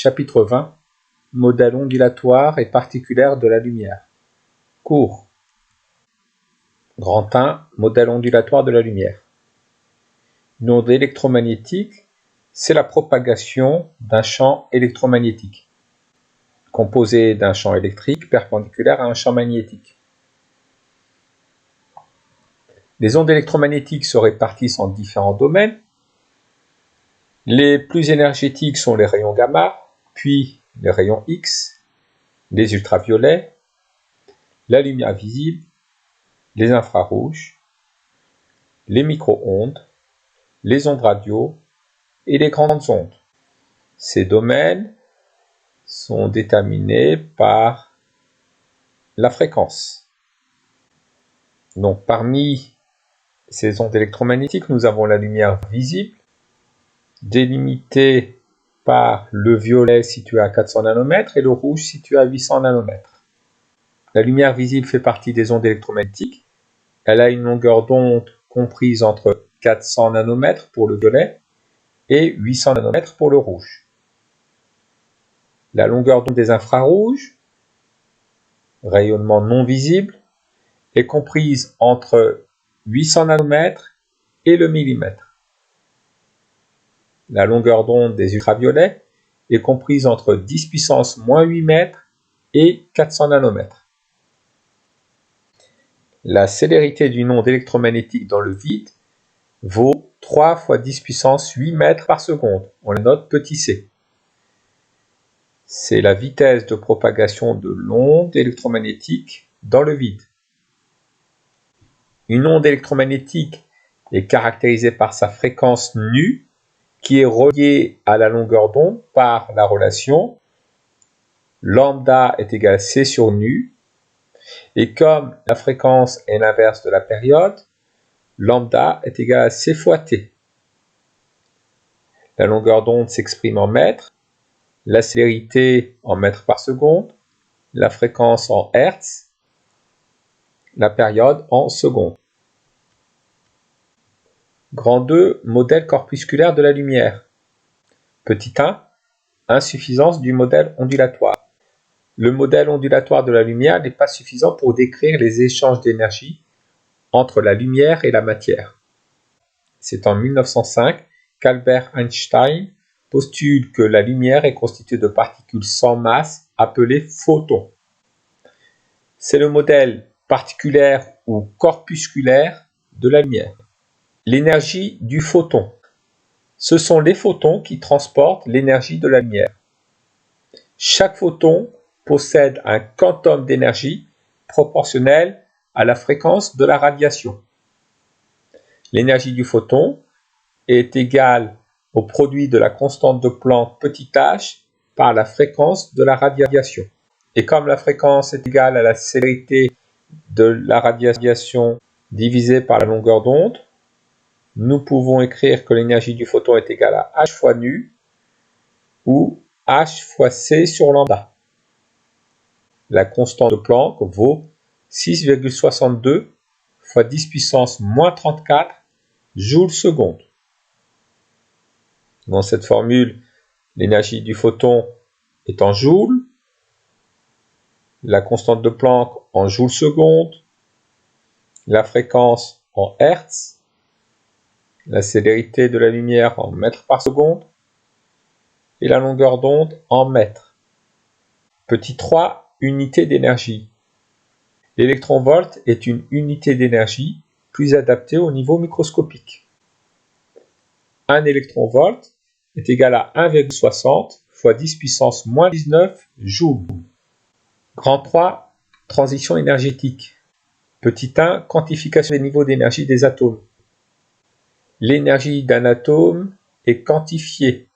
Chapitre 20. Modèle ondulatoire et particulaire de la lumière. Cours. Grand 1. Modèle ondulatoire de la lumière. Une onde électromagnétique, c'est la propagation d'un champ électromagnétique, composé d'un champ électrique perpendiculaire à un champ magnétique. Les ondes électromagnétiques se répartissent en différents domaines. Les plus énergétiques sont les rayons gamma, puis les rayons X, les ultraviolets, la lumière visible, les infrarouges, les micro-ondes, les ondes radio et les grandes ondes. Ces domaines sont déterminés par la fréquence. Donc parmi ces ondes électromagnétiques, nous avons la lumière visible, délimitée par le violet situé à 400 nanomètres et le rouge situé à 800 nanomètres. La lumière visible fait partie des ondes électromagnétiques. Elle a une longueur d'onde comprise entre 400 nanomètres pour le violet et 800 nanomètres pour le rouge. La longueur d'onde des infrarouges, rayonnement non visible, est comprise entre 800 nanomètres et le millimètre. La longueur d'onde des ultraviolets est comprise entre 10 puissance moins 8 mètres et 400 nanomètres. La célérité d'une onde électromagnétique dans le vide vaut 3 fois 10 puissance 8 mètres par seconde. On la note petit c. C'est la vitesse de propagation de l'onde électromagnétique dans le vide. Une onde électromagnétique est caractérisée par sa fréquence nue, qui est reliée à la longueur d'onde par la relation lambda est égal à c sur nu, et comme la fréquence est l'inverse de la période, lambda est égal à c fois t. La longueur d'onde s'exprime en mètres, la célérité en mètres par seconde, la fréquence en hertz, la période en secondes. Grand 2, modèle corpusculaire de la lumière. Petit 1, insuffisance du modèle ondulatoire. Le modèle ondulatoire de la lumière n'est pas suffisant pour décrire les échanges d'énergie entre la lumière et la matière. C'est en 1905 qu'Albert Einstein postule que la lumière est constituée de particules sans masse appelées photons. C'est le modèle particulaire ou corpusculaire de la lumière. L'énergie du photon. Ce sont les photons qui transportent l'énergie de la lumière. Chaque photon possède un quantum d'énergie proportionnel à la fréquence de la radiation. L'énergie du photon est égale au produit de la constante de Planck petit h par la fréquence de la radiation. Et comme la fréquence est égale à la célérité de la radiation divisée par la longueur d'onde, nous pouvons écrire que l'énergie du photon est égale à h fois nu ou h fois c sur lambda. La constante de Planck vaut 6,62 fois 10 puissance moins 34 joules seconde. Dans cette formule, l'énergie du photon est en joules, la constante de Planck en joules seconde, la fréquence en hertz, la célérité de la lumière en mètres par seconde et la longueur d'onde en mètres. Petit 3, unité d'énergie. L'électronvolt est une unité d'énergie plus adaptée au niveau microscopique. Un électronvolt est égal à 1,60 fois 10 puissance moins 19 joules. Grand 3, transition énergétique. Petit 1, quantification des niveaux d'énergie des atomes. L'énergie d'un atome est quantifiée.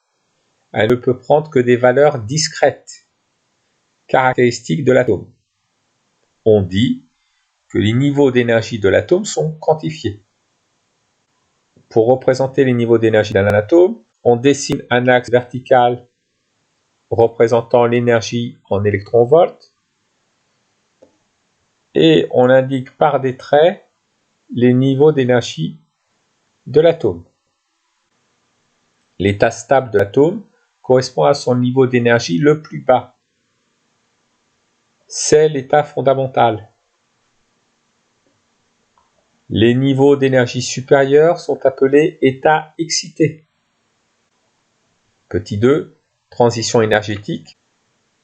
Elle ne peut prendre que des valeurs discrètes, caractéristiques de l'atome. On dit que les niveaux d'énergie de l'atome sont quantifiés. Pour représenter les niveaux d'énergie d'un atome, on dessine un axe vertical représentant l'énergie en électronvolts et on indique par des traits les niveaux d'énergie de l'atome. L'état stable de l'atome correspond à son niveau d'énergie le plus bas. C'est l'état fondamental. Les niveaux d'énergie supérieurs sont appelés états excités. Petit 2, transition énergétique.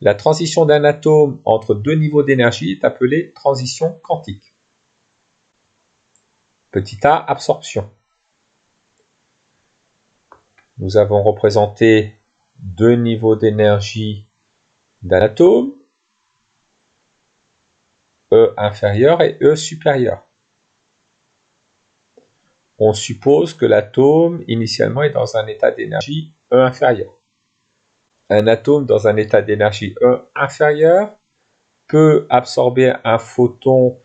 La transition d'un atome entre deux niveaux d'énergie est appelée transition quantique. Petit a, absorption. Nous avons représenté deux niveaux d'énergie d'un atome, E inférieur et E supérieur. On suppose que l'atome initialement est dans un état d'énergie E inférieur. Un atome dans un état d'énergie E inférieur peut absorber un photon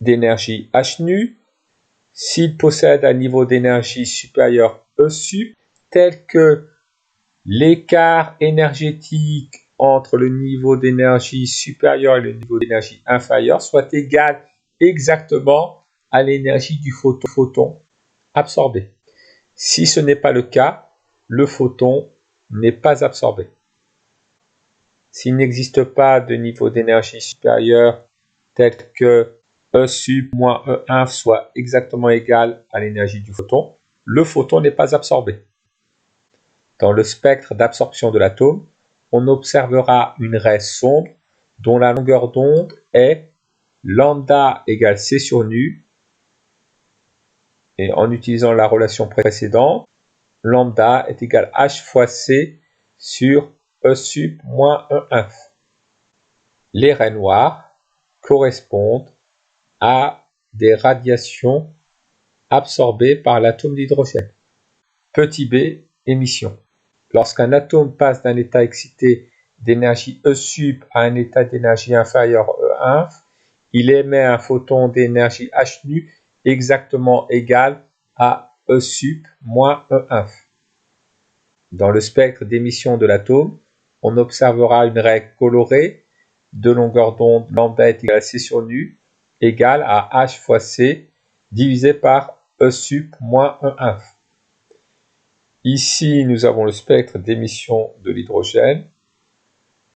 d'énergie H nu s'il possède un niveau d'énergie supérieur E sup, tel que l'écart énergétique entre le niveau d'énergie supérieur et le niveau d'énergie inférieur soit égal exactement à l'énergie du photon absorbé. Si ce n'est pas le cas, le photon n'est pas absorbé. S'il n'existe pas de niveau d'énergie supérieur tel que E sup moins E inf soit exactement égal à l'énergie du photon, le photon n'est pas absorbé. Dans le spectre d'absorption de l'atome, on observera une raie sombre dont la longueur d'onde est lambda égale C sur nu, et en utilisant la relation précédente, lambda est égal à H fois C sur E sup moins E inf. Les raies noires correspondent à des radiations absorbées par l'atome d'hydrogène. Petit b, émission. Lorsqu'un atome passe d'un état excité d'énergie E sup à un état d'énergie inférieure E inf, il émet un photon d'énergie H nu exactement égal à E sup moins E inf. Dans le spectre d'émission de l'atome, on observera une raie colorée de longueur d'onde lambda est égal à C sur nu égale à H fois C divisé par E sup moins E inf. Ici, nous avons le spectre d'émission de l'hydrogène